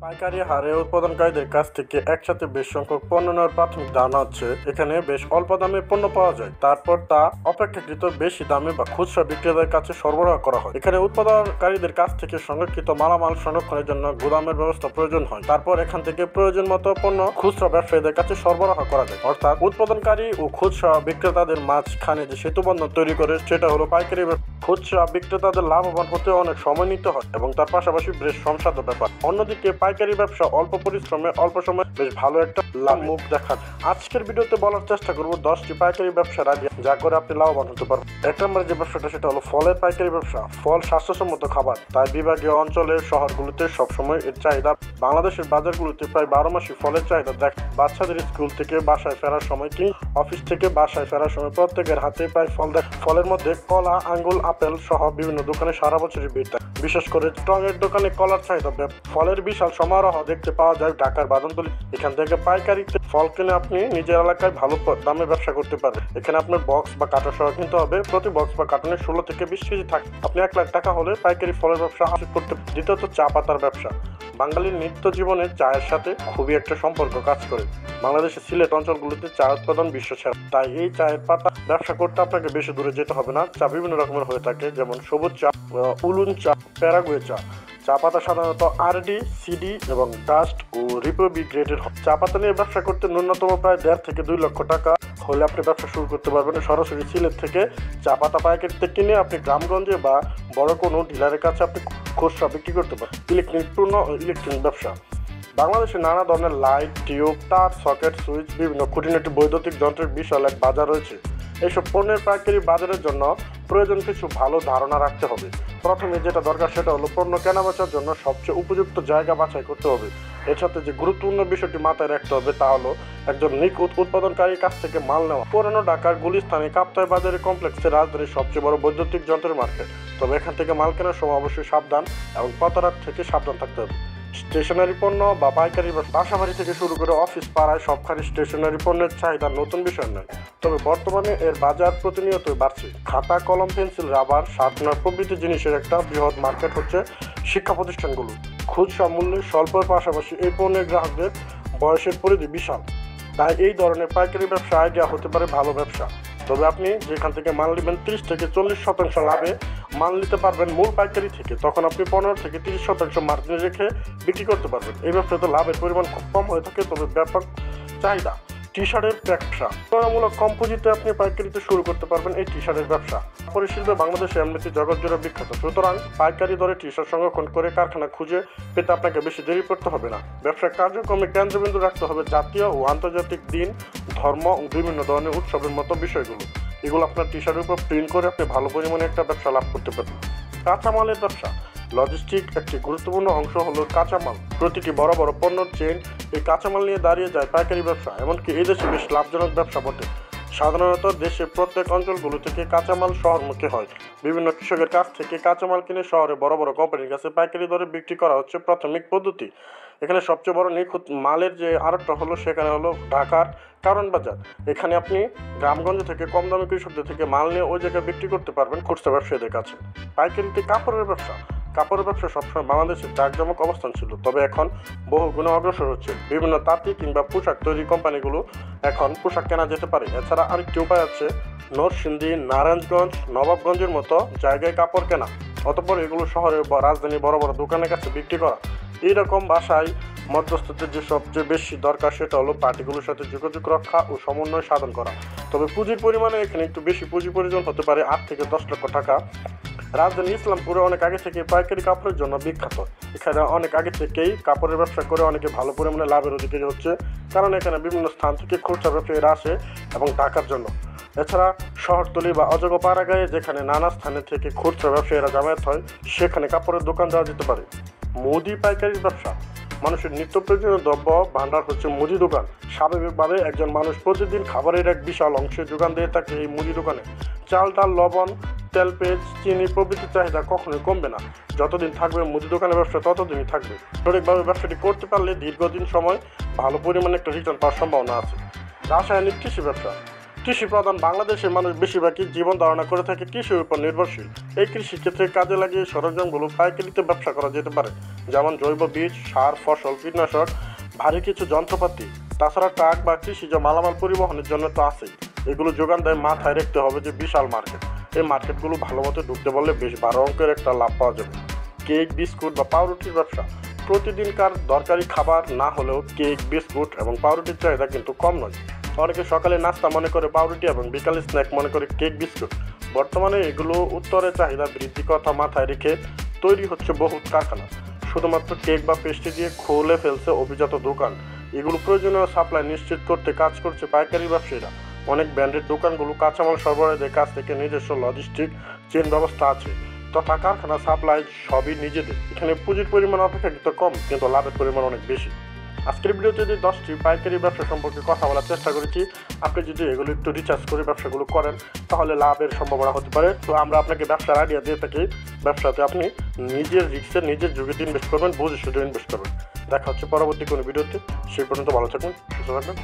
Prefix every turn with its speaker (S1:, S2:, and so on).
S1: পাইকারি হারে উৎপাদনকারীদের কাছ থেকে একসাথে বেশ সংখ্যক পণ্য নেওয়ার প্রাথমিক ধারণা হচ্ছে এখানে বেশ অল্প দামে পণ্য পাওয়া যায়, তারপর তা অপেক্ষাকৃত বেশি দামে বা খুচরা বিক্রেতাদের কাছে সরবরাহ করা হয়। এখানে উৎপাদনকারীদের কাছ থেকে সংরক্ষিত মালামাল সংরক্ষণের জন্য গুদামের ব্যবস্থা প্রয়োজন হয়। তারপর এখান থেকে প্রয়োজন মতো পণ্য খুচরা ব্যবসায়ীদের কাছে সরবরাহ করা যায়। অর্থাৎ উৎপাদনকারী ও খুচরা বিক্রেতাদের মাঝখানে যে সেতুবন্ধন তৈরি করে সেটা হলো পাইকারি। খুচরা বিক্রেতাদের লাভবান হতে অনেক সময় নিতে হয় এবং তার পাশাপাশি বেশ সমস্যার ব্যাপার। অন্যদিকে পাইকারি ব্যবসা অল্প পরিশ্রমে অল্প সময় বেশ ভালো একটা লাভ মুখ দেখা যায়। আজকের ভিডিওতে বলার চেষ্টা করব 10টি পাইকারি ব্যবসার আইডিয়া যা করে আপনি লাভবান হতে পারবেন। এক নম্বরে যে ব্যবসাটা সেটা হলো ফলের পাইকারি ব্যবসা। ফল স্বাস্থ্যসম্মত খাবার, তাই বিভাগীয় অঞ্চলের শহরগুলোতে সবসময় এর চাহিদা। বাংলাদেশের বাজারগুলোতে প্রায় 12 মাসই ফলের চাহিদা দেখা। বাচ্চাদের স্কুল থেকে বাসায় ফেরার সময় কি অফিস থেকে বাসায় ফেরার সময় প্রত্যেকের হাতে প্রায় ফল দেখা। ফলের মধ্যে কলা, আঙ্গুর, আপেল সহ বিভিন্ন দোকানে সারা বছরই ভিড় থাকে। বিশেষ করে টঙের দোকানে কলার চাহিদা। ফলের বিশাল সমারোহ দেখতে পাওয়া যায় ঢাকার বাদামতলী। এখান থেকে পাইকারিতে ফল কিনে আপনি নিজের এলাকায় ভালো দামে ব্যবসা করতে পারবেন। এখানে আপনার বক্স বা কার্টন সহ কিনতে হবে। প্রতি বক্স বা কার্টনে 16 থেকে 20 কেজি থাকে। আপনি 1 লাখ টাকা হলে পাইকারি ফলের ব্যবসা হাসিল করতে। দ্বিতীয়ত চা পাতার ব্যবসা। বাঙালির নিত্য জীবনে চায়ের সাথে খুবই একটা সম্পর্ক কাজ করে। বাংলাদেশের সিলেট অঞ্চলগুলোতে চা উৎপাদন বিশ্ব সেরা, তাই এই চায়ের পাতা ব্যবসা করতে আপনাকে বেশি দূরে যেতে হবে না। চা বিভিন্ন রকমের হয়ে থাকে, যেমন সবুজ চা, উলুন চা, প্যারাগুয়ে চা। চা পাতা সাধারণত আরডি, সিডি এবং ডাস্ট ও রিপাবলিক গ্রেডের হয়। চা পাতা নিয়ে ব্যবসা করতে ন্যূনতম প্রায় 1.5 থেকে 2 লক্ষ টাকা হলে আপনি ব্যবসা শুরু করতে পারবেন। সরাসরি সিলেট থেকে চা পাতা পাইকারিতে কিনে আপনি গ্রামগঞ্জে বা বড় কোনো ডিলারের কাছে আপনি খুচরা বিক্রি করতে পারেন। ইলেকট্রনিক ব্যবসা। বাংলাদেশে নানা ধরনের লাইট, টিউব, তার, সকেট, সুইচ, বিভিন্ন খুঁটিনাটি বৈদ্যুতিক যন্ত্রের বিশাল এক বাজার রয়েছে। এইসব পণ্যের পাইকারি বাজারের জন্য প্রয়োজন কিছু ভালো ধারণা রাখতে হবে। প্রথমে যেটা দরকার সেটা হলো পণ্য কেনাবেচার জন্য সবচেয়ে উপযুক্ত জায়গা বাছাই করতে হবে। এর সাথে যে গুরুত্বপূর্ণ বিষয়টি মাথায় রাখতে হবে তা হলো একজন নিখুঁত উৎপাদনকারীর কাছ থেকে মাল নেওয়া। পুরানো ঢাকার গুলিস্তানে কাপ্তাই বাজারের কমপ্লেক্সে রাজধানীর সবচেয়ে বড় বৈদ্যুতিক যন্ত্রের মার্কেট। তবে এখান থেকে মাল কেনার সময় অবশ্যই সাবধান এবং প্রতারক থেকে সাবধান থাকতে হবে। স্টেশনারি পণ্য বা পাইকারি বাসাবাড়ি থেকে শুরু করে অফিস পাড়ায় সবখানে স্টেশনারি পণ্যের চাহিদা নতুন বিষয় নয়, তবে বর্তমানে এর বাজার প্রতিনিয়তই বাড়ছে। খাতা, কলম, পেন্সিল, রাবার, শার্পনার প্রভৃতি জিনিসের একটা বৃহৎ মার্কেট হচ্ছে শিক্ষা প্রতিষ্ঠানগুলো। খুচরা মূল্যে স্বল্পের পাশাপাশি এই পণ্যের গ্রাহকদের বয়সের পরিধি বিশাল, তাই এই ধরনের পাইকারি ব্যবসা আইডিয়া হতে পারে ভালো ব্যবসা। তবে আপনি যেখান থেকে মাল নেবেন 30 থেকে 40% লাভে মাল নিতে পারবেন মূল পাইকারি থেকে, তখন আপনি 15 থেকে 30% মার্জিনে রেখে বিক্রি করতে পারবেন। এই ব্যবসাতে লাভের পরিমাণ খুব কম হয়ে থাকে, তবে ব্যাপক চাহিদা। টি শার্টের ব্যবসা। তুলনামূলক কম পুঁজিতে আপনি পাইকারিতে শুরু করতে পারবেন এই টি শার্টের ব্যবসা। কাপড়ের শিল্পে বাংলাদেশে এমনিতে জগৎ জুড়ে বিখ্যাত, সুতরাং পাইকারি দরে টি শার্ট সংরক্ষণ করে কারখানা খুঁজে পেতে আপনাকে বেশি দেরি করতে হবে না। ব্যবসার কার্যক্রমে কেন্দ্রবিন্দু রাখতে হবে জাতীয় ও আন্তর্জাতিক দিন, ধর্ম ও বিভিন্ন ধরনের উৎসবের মতো বিষয়গুলো। এগুলো আপনার টি শার্টের উপর প্রিন্ট করে আপনি ভালো পরিমাণে একটা ব্যবসা লাভ করতে পারবেন। কাঁচামালের ব্যবসা। লজিস্টিক একটি গুরুত্বপূর্ণ অংশ হলো কাঁচামাল। প্রতিটি বড় বড় পণ্যের চেইন এই কাঁচামাল নিয়ে দাঁড়িয়ে যায় পাইকারি ব্যবসা। এমনকি এই দেশে বেশ লাভজনক ব্যবসা বটে। সাধারণত দেশের প্রত্যেক অঞ্চলগুলো থেকে কাঁচামাল শহরমুখী হয়। বিভিন্ন কৃষকের কাছ থেকে কাঁচামাল কিনে শহরে বড় বড় কোম্পানির কাছে পাইকারি দরে বিক্রি করা হচ্ছে প্রাথমিক পদ্ধতি। এখানে সবচেয়ে বড় নিখুঁত মালের যে আড়তটা হলো সেখানে হলো ঢাকার কারণ বাজার। এখানে আপনি গ্রামগঞ্জ থেকে কম দামে কৃষকদের থেকে মাল নিয়ে ওই জায়গায় বিক্রি করতে পারবেন খুচরা ব্যবসায়ীদের কাছে। পাইকারিতে কাপড়ের ব্যবসা। কাপড়ের ব্যবসা সবসময় বাংলাদেশের জাঁকজমক অবস্থান ছিল, তবে এখন বহু গুণে অগ্রসর হচ্ছে। বিভিন্ন তাঁতি কিংবা পোশাক তৈরি কোম্পানিগুলো এখন পোশাক কেনা যেতে পারে। এছাড়া আরেকটি উপায় আছে নরসিংদী, নারায়ণগঞ্জ, নবাবগঞ্জের মতো জায়গায় কাপড় কেনা, অতঃপর এগুলো শহরে বা রাজধানী বড় বড় দোকানের কাছে বিক্রি করা। এইরকম বাসায় মধ্যস্থদের যে সবচেয়ে বেশি দরকার সেটা হলো পার্টিগুলোর সাথে যোগাযোগ রক্ষা ও সমন্বয় সাধন করা। তবে পুঁজির পরিমাণে এখানে একটু বেশি পুঁজি প্রয়োজন হতে পারে, 8 থেকে 10 লক্ষ টাকা। রাজধানী ইসলামপুরে অনেক আগে থেকে পাইকারি কাপড়ের জন্য বিখ্যাত। এখানে অনেক আগে থেকেই কাপড়ের ব্যবসা করে অনেকে ভালো পরিমাণে লাভের অধিকারী হচ্ছে, কারণ এখানে বিভিন্ন স্থান থেকে খুচরা ব্যবসায়ীরা আসে এবং ঢাকার জন্য। এছাড়া শহরতলি বা অজগর পাড়াগাঁয়ে যেখানে নানা স্থানে থেকে খুচরা ব্যবসায়ীরা জমায়েত হয়, সেখানে কাপড়ের দোকান দেওয়া যেতে পারে। মুদি পাইকারি ব্যবসা। মানুষের নিত্য প্রয়োজনীয় দ্রব্য ভাণ্ডার হচ্ছে মুদি দোকান। স্বাভাবিকভাবে একজন মানুষ প্রতিদিন খাবারের এক বিশাল অংশে যোগান দিয়ে থাকে এই মুদি দোকানে। চাল, ডাল, লবণ, তেল, পেঁয়াজ, চিনি প্রভৃতির চাহিদা কখনোই কমবে না। যতদিন থাকবে মুদি দোকানের ব্যবসা ততদিনই থাকবে। সঠিকভাবে ব্যবসাটি করতে পারলে দীর্ঘদিন সময় ভালো পরিমাণে একটা রিটার্ন পাওয়ার সম্ভাবনা আছে। রাসায়নিক কৃষি ব্যবসা। কৃষি প্রধান বাংলাদেশের মানুষ বেশিরভাগই জীবন ধারণা করে থাকে কৃষির উপর নির্ভরশীল। এই কৃষিক্ষেত্রে কাজে লাগিয়ে সরঞ্জামগুলো পাইকারিতে ব্যবসা করা যেতে পারে, যেমন জৈব বীজ, সার, ফসল, কীটনাশক, ভারী কিছু যন্ত্রপাতি। তাছাড়া ট্রাক বা কৃষিজ মালামাল পরিবহনের জন্য তো আছেই। এগুলো যোগান দেয়। মাথায় রাখতে হবে যে বিশাল মার্কেট। এই মার্কেটগুলো ভালো মতো ঢুকতে পারলে বেশ বড় অঙ্কের একটা লাভ পাওয়া যাবে। কেক, বিস্কুট বা পাউরুটির ব্যবসা। প্রতিদিনকার দরকারি খাবার না হলেও কেক, বিস্কুট এবং পাউরুটির চাহিদা কিন্তু কম নয়। অনেকে সকালে নাস্তা মনে করে পাউরুটি এবং বিকালে স্ন্যাক মনে করে কেক, বিস্কুট। বর্তমানে এগুলো উত্তরের চাহিদা বৃদ্ধি কথা মাথায় রেখে তৈরি হচ্ছে বহুত কারখানা। শুধুমাত্র কেক বা পেস্ট্রি দিয়ে খুলে ফেলছে অভিজাত দোকান। এগুলো প্রয়োজনীয় সাপ্লাই নিশ্চিত করতে কাজ করছে পাইকারি ব্যবসায়ীরা। অনেক ব্র্যান্ডের দোকানগুলো কাঁচামাল সরবরাহের কাছ থেকে নিজস্ব লজিস্টিক চেন ব্যবস্থা আছে, তথা কারখানা, সাপ্লাই সবই নিজেদের। এখানে পুঁজির পরিমাণ অপেক্ষাকৃত কম, কিন্তু লাভের পরিমাণ অনেক বেশি। আজকের ভিডিওতে যদি 10টি পাইকারি ব্যবসা সম্পর্কে কথা বলার চেষ্টা করেছি। আপনি যদি এগুলো একটু রিসার্চ করে ব্যবসাগুলো করেন তাহলে লাভের সম্ভাবনা হতে পারে। তো আমরা আপনাকে ব্যবসার আইডিয়া দিয়ে থাকি। ব্যবসাতে আপনি নিজের রিস্কে নিজের ঝুঁকিতে ইনভেস্ট করবেন, বুঝে শুধু ইনভেস্ট করবেন। দেখা হচ্ছে পরবর্তী কোনো ভিডিওতে। সেই পর্যন্ত ভালো থাকুন, সুস্থ থাকবেন।